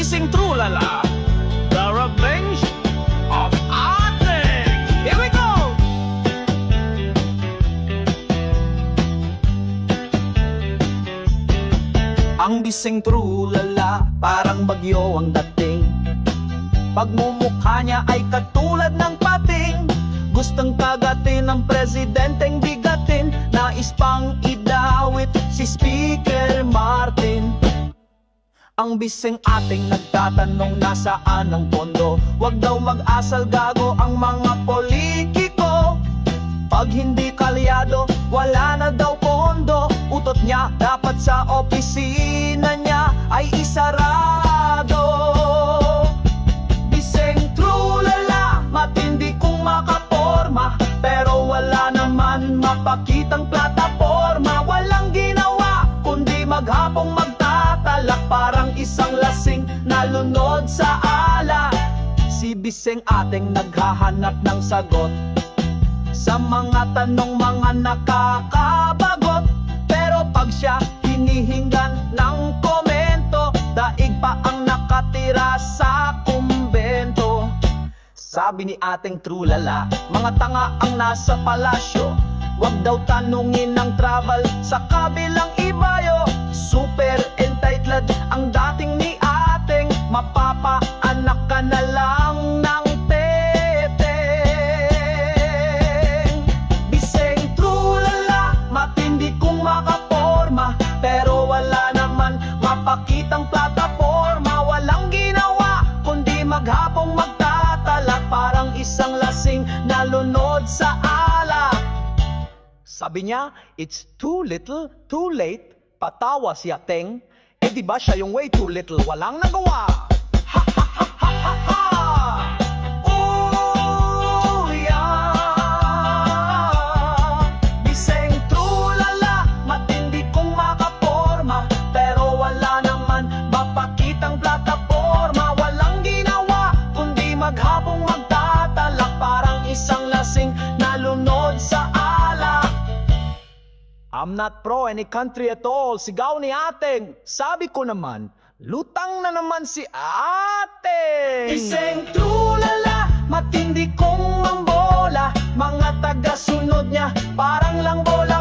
bising trulala, the revenge of Ate. Here we go! Ang bising trulala, parang bagyo ang dating. Pagmumukha niya ay katulad ng pating. Gustong kagatin ng presidenteng bigatin. Nais pang idawit si Speaker Martin. Ang bising ating nagtatanong nasaan ang pondo. Wag daw mag-asal gago ang mga politiko. Pag hindi kalyado, wala na daw pondo. Utot niya dapat sa opisina niya ay isarado. Bising trulala, matindi kung makaporma, pero wala naman mapakitang plataforma. Walang ginawa kundi maghapong magtatalak, parang isang lasing na lunod sa ala. Si bising ating naghahanap ng sagot sa mga tanong mga nakakabagot. Pero pag siya hinihinggan ng komento, daig pa ang nakatira sa kumbento. Sabi ni ating trulala, mga tanga ang nasa palasyo. Wag daw tanungin ng travel sa kabilang ibayo. Super entitled ang dating ni ating, mapapaanak ka na lang ng teteng. Bising trulala, matindi kung makaporma, pero wala naman mapakitang plataforma. Walang ginawa kundi maghapong magtatalak, parang isang lasing na lunod sa alak. Sabi niya, it's too little, too late. Patawa si Ateng. Eh di ba siya yung way too little, walang nagawa. Ha ha ha ha ha ha. Oh yeah. Bising trulala, matindi kung makaporma, pero wala naman mapakitang plataforma. Walang ginawa kundi maghapong magtatalak, parang isang lasing na lunod sa alak. I'm not pro any country at all, sigaw ni ating. Sabi ko naman, lutang na naman si ating. Bising trulala, matindi kong mambola, mga taga-sunod niya parang lang bola.